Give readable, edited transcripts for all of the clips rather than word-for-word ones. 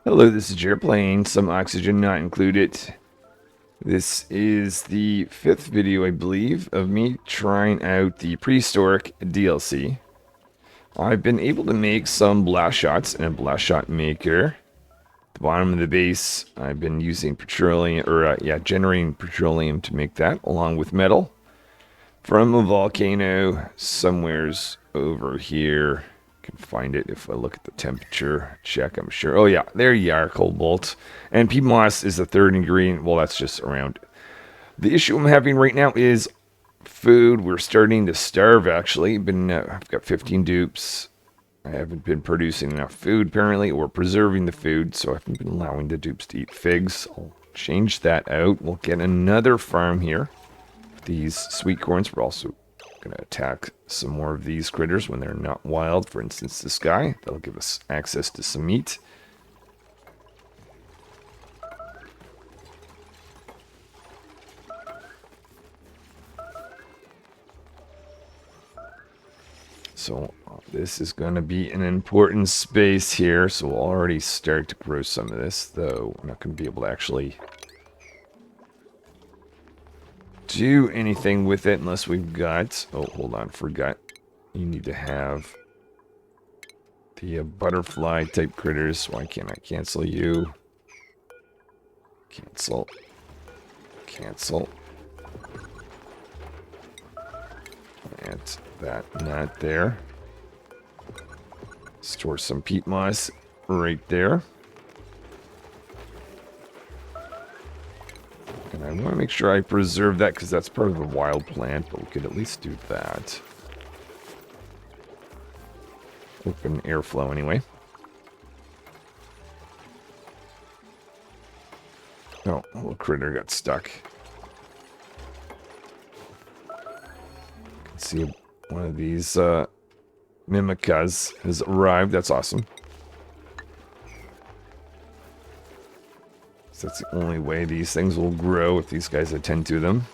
Hello, this is Jared playing Some Oxygen Not Included. This is the 5th video, I believe, of me trying out the Prehistoric DLC. I've been able to make some blast shots in a Blastshot Maker. At the bottom of the base, I've been using petroleum, generating petroleum to make that, along with metal. From a volcano somewheres over here. Can find it if I look at the temperature check, I'm sure. Oh yeah, there you are, cobalt. And peat moss is the third ingredient. Well, that's just around. The issue I'm having right now is food. We're starting to starve, actually. I've got 15 dupes. I haven't been producing enough food, apparently, or preserving the food, so I haven't been allowing the dupes to eat figs. I'll change that out. We'll get another farm here. These sweet corns, we're also going to attack some more of these critters when they're not wild. For instance, this guy. That'll give us access to some meat. So this is going to be an important space here. So we'll already start to grow some of this, though we're not going to be able to actually do anything with it unless we've got... Oh, hold on, forgot. You need to have the butterfly type critters. Why can't I cancel you? Cancel. Cancel. And that not there. Store some peat moss right there. And I want to make sure I preserve that because that's part of a wild plant, but we could at least do that. Open airflow anyway. Oh, a little critter got stuck. You can see one of these mimicas has arrived. That's awesome. So that's the only way these things will grow if these guys attend to them.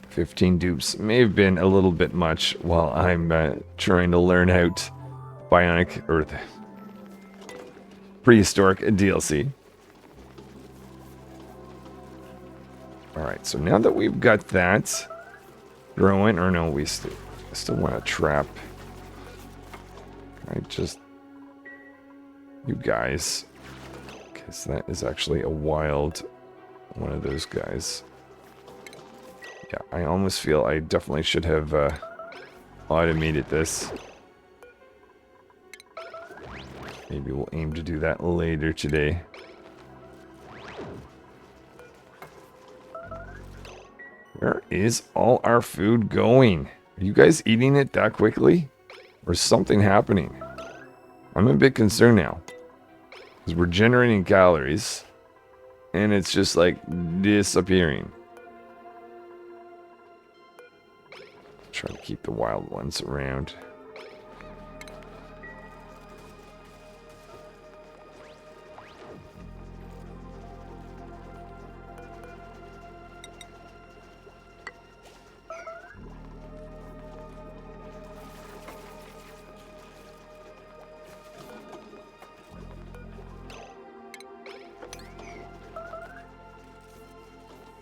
$15 dupes may have been a little bit much while I'm trying to learn out Bionic Earth Prehistoric DLC. Alright, so now that we've got that growing, or no, we still want to trap. I just... You guys. Because that is actually a wild one of those guys. Yeah, I almost feel I definitely should have automated this. Maybe we'll aim to do that later today. Where is all our food going? Are you guys eating it that quickly? Or is something happening? I'm a bit concerned now. Because we're generating calories. And it's just like disappearing. Try to keep the wild ones around.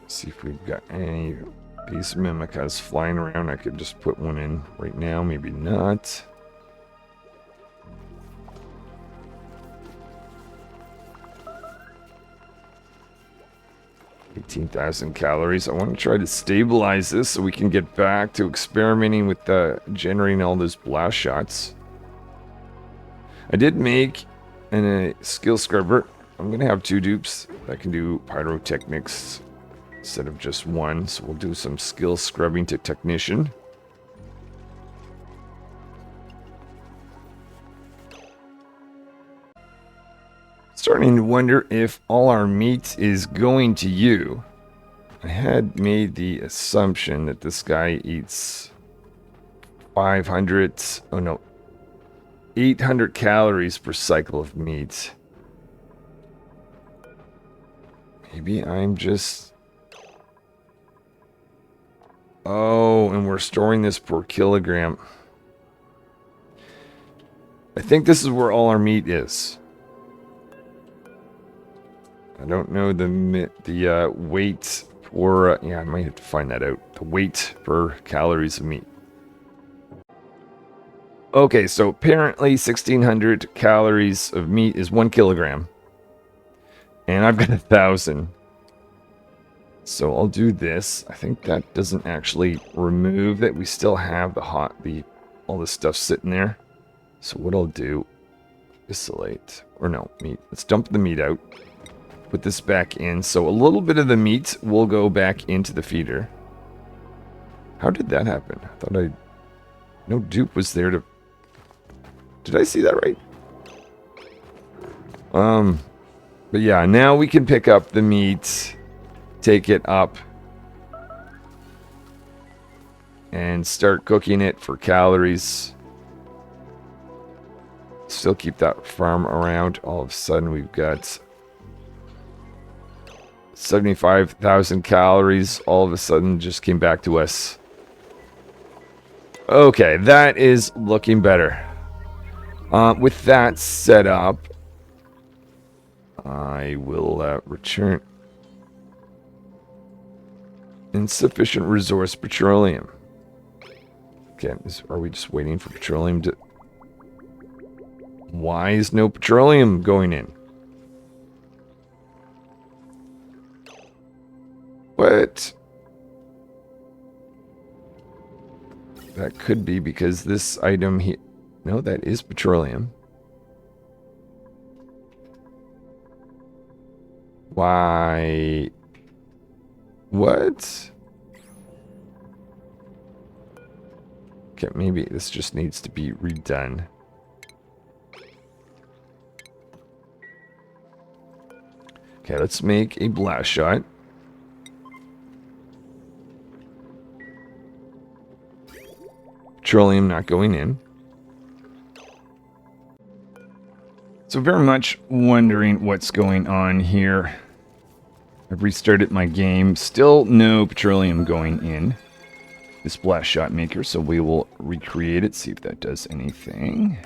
See if we've got any of these mimicas flying around. I could just put one in right now, maybe not. $18,000 calories. I want to try to stabilize this so we can get back to experimenting with generating all those blast shots. I did make a skill scrubber. I'm going to have 2 dupes that can do pyrotechnics instead of just one, so we'll do some skill scrubbing to technician. Starting to wonder if all our meat is going to you. I had made the assumption that this guy eats 800 calories per cycle of meat. Maybe I'm just... Oh, and we're storing this per kilogram. I think this is where all our meat is. I don't know the weight for... yeah, I might have to find that out. The weight per calories of meat. Okay, so apparently 1,600 calories of meat is 1 kilogram. And I've got 1,000. So I'll do this. I think that doesn't actually remove that. We still have all this stuff sitting there. So what I'll do, isolate, or no, meat. Let's dump the meat out. Put this back in. So a little bit of the meat will go back into the feeder. How did that happen? I thought no dupe was there to... Did I see that right? But yeah, now we can pick up the meat, take it up, and start cooking it for calories. Still keep that farm around. All of a sudden we've got 75,000 calories. All of a sudden just came back to us. Okay, that is looking better. With that set up, I will return insufficient resource petroleum. Okay, are we just waiting for petroleum to... Why is no petroleum going in? What? That could be because this item here... No, that is petroleum. Why? What? Okay, maybe this just needs to be redone. Okay, let's make a blast shot. Petroleum not going in. So very much wondering what's going on here. I've restarted my game. Still no petroleum going in this Blastshot Maker, so we will recreate it, see if that does anything.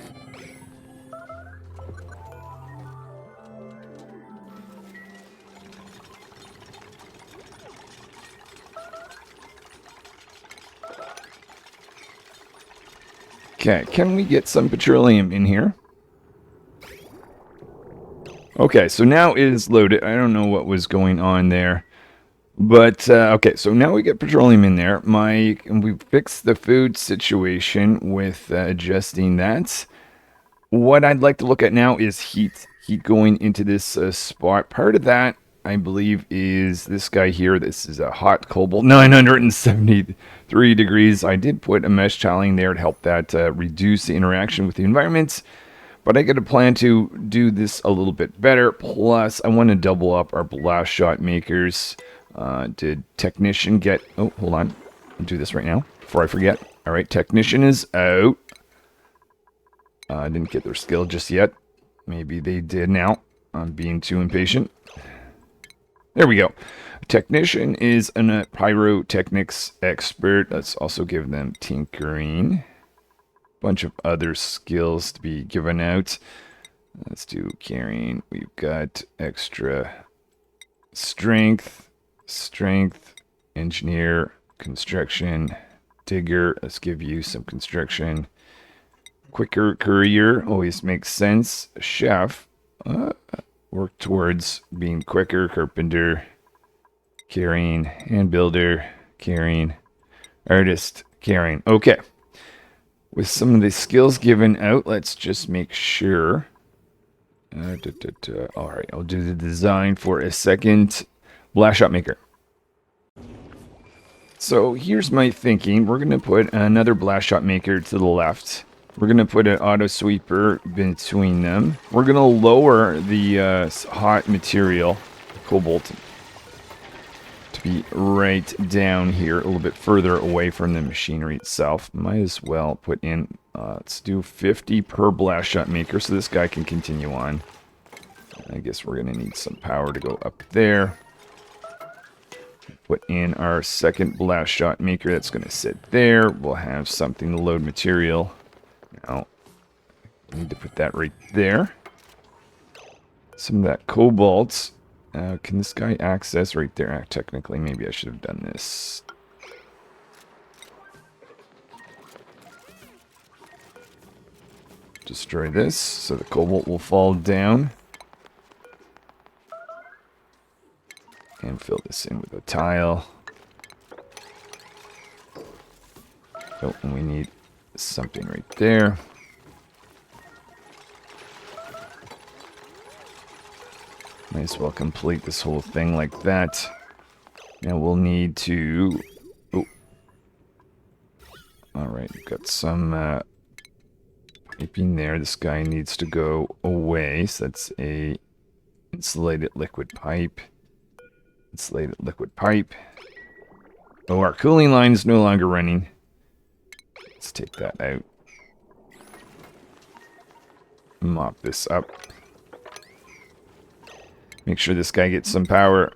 Okay, can we get some petroleum in here? Okay, so now it is loaded. I don't know what was going on there. But, okay, so now we get petroleum in there. We fixed the food situation with adjusting that. What I'd like to look at now is heat. Heat going into this spot. Part of that, I believe, is this guy here. This is a hot cobalt, 973 degrees. I did put a mesh tiling there to help that reduce the interaction with the environment. But I got a plan to do this a little bit better. Plus, I want to double up our Blastshot Makers. Did Technician get... Oh, hold on. I'll do this right now before I forget. All right, Technician is out. I didn't get their skill just yet. Maybe they did now. I'm being too impatient. There we go. Technician is a pyrotechnics expert. Let's also give them tinkering. Bunch of other skills to be given out. Let's do carrying. We've got extra strength, engineer, construction, digger. Let's give you some construction. Quicker courier always makes sense. Chef, work towards being quicker. Carpenter, carrying, hand builder, carrying, artist, carrying. Okay. With some of the skills given out, let's just make sure. All right, I'll do the design for a second Blastshot Maker. So here's my thinking. We're going to put another Blastshot Maker to the left. We're going to put an auto sweeper between them. We're going to lower the hot material, cobalt, to be right down here, a little bit further away from the machinery itself. Might as well put in, let's do 50 per Blastshot Maker so this guy can continue on. I guess we're going to need some power to go up there. Put in our second Blastshot Maker that's going to sit there. We'll have something to load material. Now, I need to put that right there. Some of that cobalt. Can this guy access right there? Technically, maybe I should have done this. Destroy this so the cobalt will fall down. And fill this in with a tile. Oh, and we need something right there. Might as well complete this whole thing like that. Now we'll need to... Oh. Alright, we've got some piping there. This guy needs to go away. So that's a insulated liquid pipe. Insulated liquid pipe. Oh, our cooling line is no longer running. Let's take that out. Mop this up. Make sure this guy gets some power.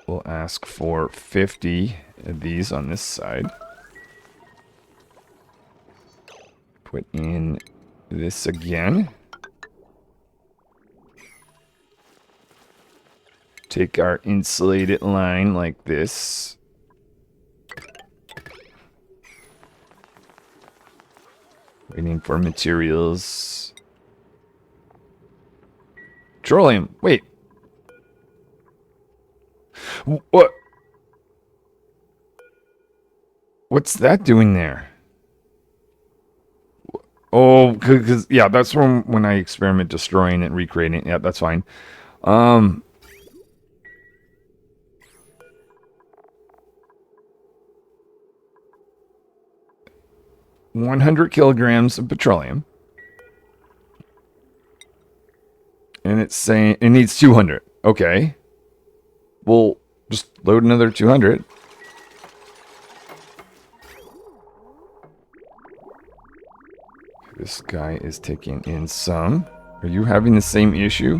We'll ask for 50 of these on this side. Put in this again. Take our insulated line like this. Waiting for materials. Petroleum. Wait. What? What's that doing there? Oh, because yeah, that's from when I experiment destroying it, recreating it. Yeah, that's fine. 100 kilograms of petroleum. And it's saying it needs 200. Okay. We'll just load another 200. This guy is taking in some. Are you having the same issue?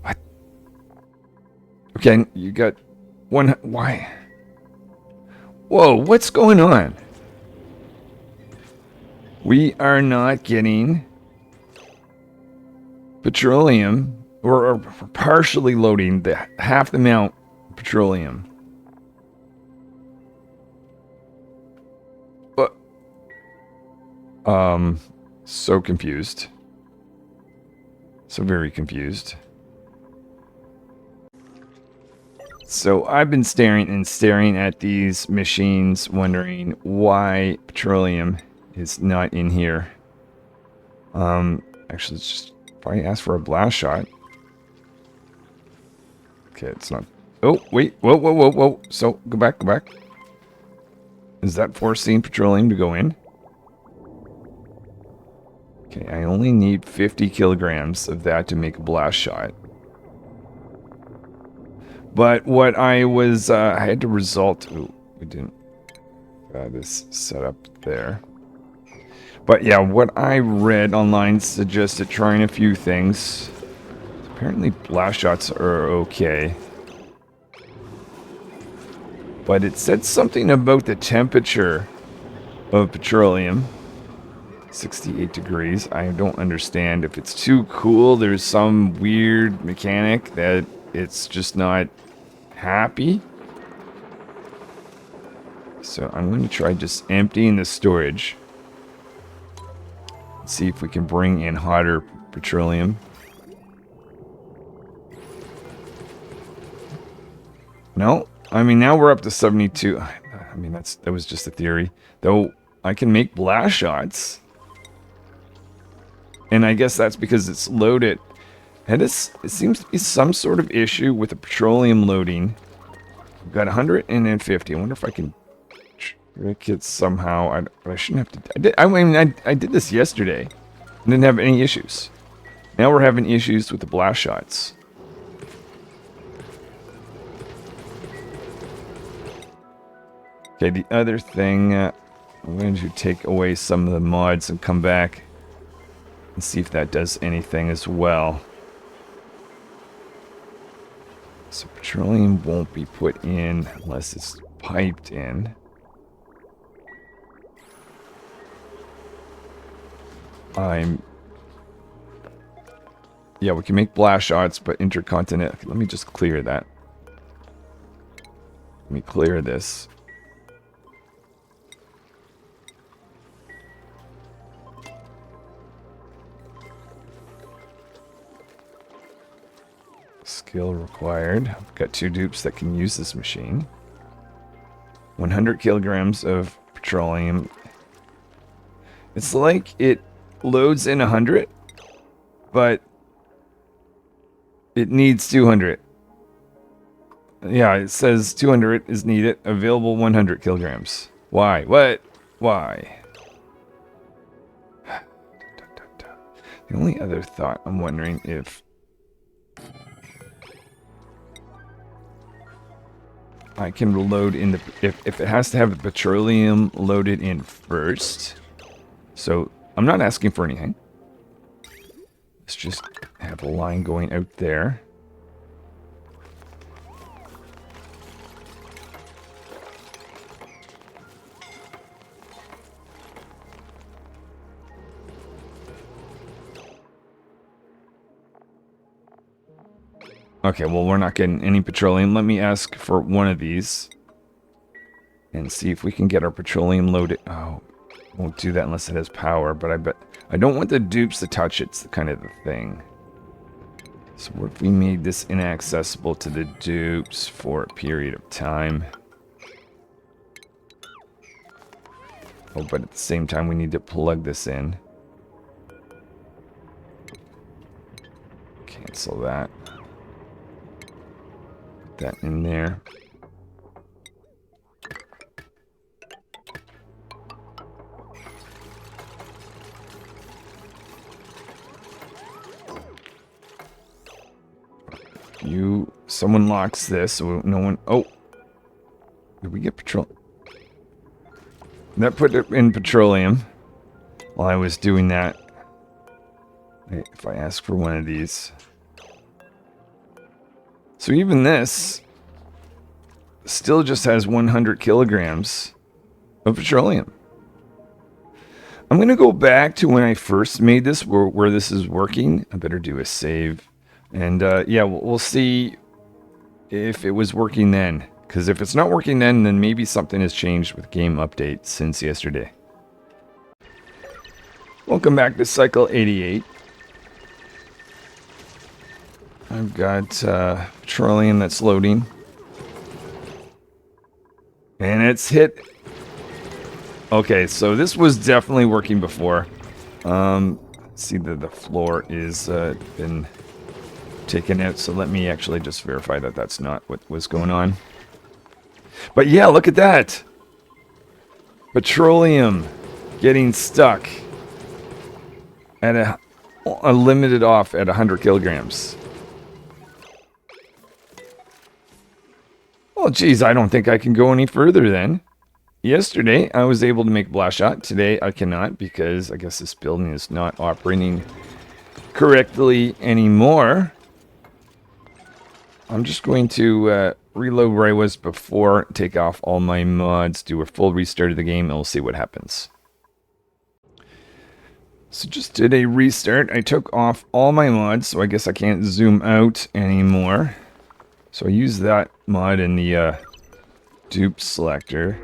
What? Okay, you got one. Why? Whoa, what's going on? We are not getting petroleum, or partially loading the half the amount of petroleum. So confused. So very confused. So I've been staring at these machines, wondering why petroleum is not in here. Actually, let's just probably ask for a blast shot. Okay, it's not. Oh, wait. Whoa, whoa, whoa, whoa. So, go back, go back. Is that forcing petroleum to go in? Okay, I only need 50 kilograms of that to make a blast shot. But what I was, I had to result. Oh, we didn't. This set up there. But yeah, what I read online suggested trying a few things. Apparently blast shots are okay. But it said something about the temperature of petroleum. 68 degrees. I don't understand. If it's too cool, there's some weird mechanic that it's just not happy. So I'm going to try just emptying the storage. See if we can bring in hotter petroleum. No, I mean now we're up to 72. I mean that was just a theory. Though I can make blast shots. And I guess that's because it's loaded. And it seems to be some sort of issue with the petroleum loading. We've got 150. I wonder if I can trick it somehow. I shouldn't have to. I did this yesterday. And didn't have any issues. Now we're having issues with the blast shots. Okay, the other thing, I'm going to take away some of the mods and come back and see if that does anything as well. So petroleum won't be put in unless it's piped in. Yeah, we can make blast shots, but intercontinental. Let me just clear that. Let me clear this. Skill required. I've got 2 dupes that can use this machine. 100 kilograms of petroleum. It's like it loads in 100, but it needs 200. Yeah, it says 200 is needed. Available 100 kilograms. Why? What? Why? The only other thought, I'm wondering if I can load in the... If it has to have the petroleum loaded in first. So, I'm not asking for anything. Let's just have a line going out there. Okay, well, we're not getting any petroleum. Let me ask for one of these. And see if we can get our petroleum loaded. Oh, won't do that unless it has power. But I bet... I don't want the dupes to touch it. It's kind of the thing. So what if we made this inaccessible to the dupes for a period of time? Oh, but at the same time, we need to plug this in. Cancel that. Put that in there. Someone locks this, so no one... Oh! Did we get petroleum? That put it in petroleum while I was doing that. If I ask for one of these. So even this still just has 100 kilograms of petroleum. I'm going to go back to when I first made this, where this is working. I better do a save. And yeah, we'll see if it was working then. Because if it's not working then maybe something has changed with game updates since yesterday. Welcome back to Cycle 88. I've got petroleum that's loading. And it's hit... Okay, so this was definitely working before. See that the floor is been taken out, so let me actually just verify that that's not what was going on. But yeah, look at that! Petroleum getting stuck at a limited off at 100 kilograms. Well, geez, I don't think I can go any further then. Yesterday, I was able to make Blastshot. Today, I cannot because I guess this building is not operating correctly anymore. I'm just going to reload where I was before, take off all my mods, do a full restart of the game, and we'll see what happens. So just did a restart. I took off all my mods, so I guess I can't zoom out anymore. So I used that mod in the dupe selector.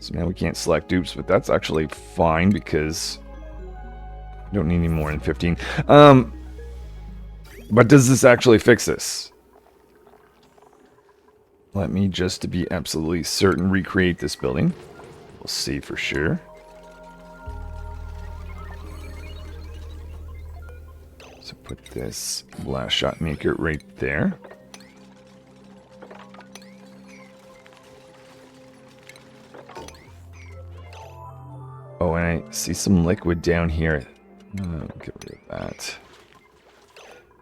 So now we can't select dupes, but that's actually fine because I don't need any more than 15. But does this actually fix this? Let me, just to be absolutely certain, recreate this building. We'll see for sure. So put this Blastshot Maker right there. Oh, and I see some liquid down here. Get rid of that.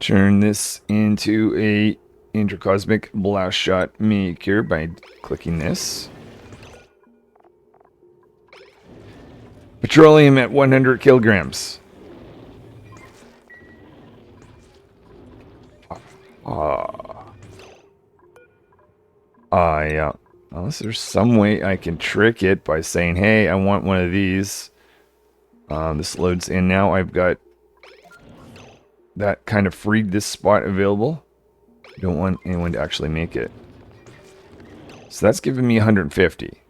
Turn this into a Intercosmic Blastshot Maker by clicking this. Petroleum at 100 kilograms. Unless there's some way I can trick it by saying, hey, I want one of these. This loads in now. I've got that kind of freed this spot available. I don't want anyone to actually make it. So that's giving me 150.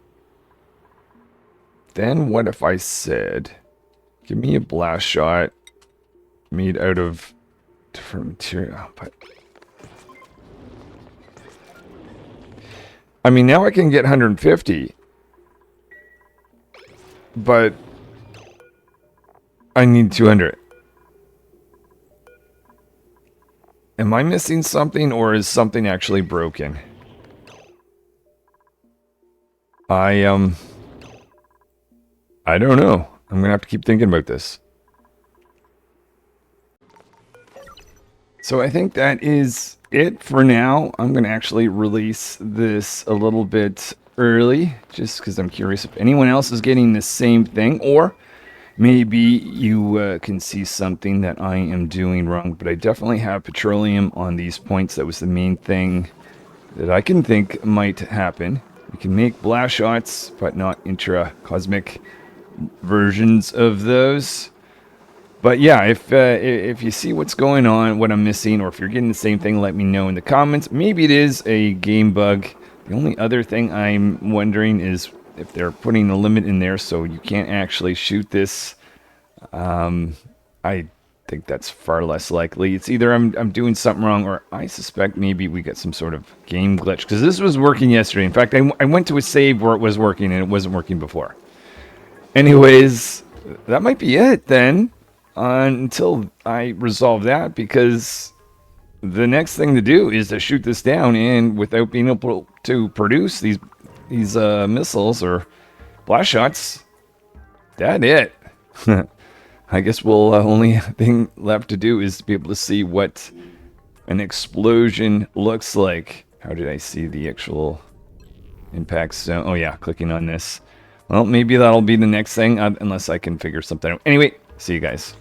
Then what if I said, give me a blast shot made out of different material. But I mean, now I can get 150. But I need 200. Am I missing something, or is something actually broken? I don't know. I'm gonna have to keep thinking about this. So I think that is it for now. I'm gonna actually release this a little bit early, just because I'm curious if anyone else is getting the same thing, or maybe you can see something that I am doing wrong. But I definitely have petroleum on these points. That was the main thing that I can think might happen. We can make blast shots, but not intracosmic versions of those. But yeah, if you see what's going on, what I'm missing, or if you're getting the same thing, let me know in the comments. Maybe it is a game bug. The only other thing I'm wondering is if they're putting a limit in there so you can't actually shoot this. I think that's far less likely. It's either I'm doing something wrong, or I suspect maybe we got some sort of game glitch, because this was working yesterday. In fact, I went to a save where it was working and it wasn't working before. Anyways, that might be it then, until I resolve that, because the next thing to do is to shoot this down, and without being able to produce these missiles or blast shots, that's it. I guess we'll only thing left to do is to be able to see what an explosion looks like. How did I see the actual impact zone? Oh yeah, clicking on this. Well, maybe that'll be the next thing, unless I can figure something out. Anyway, see you guys.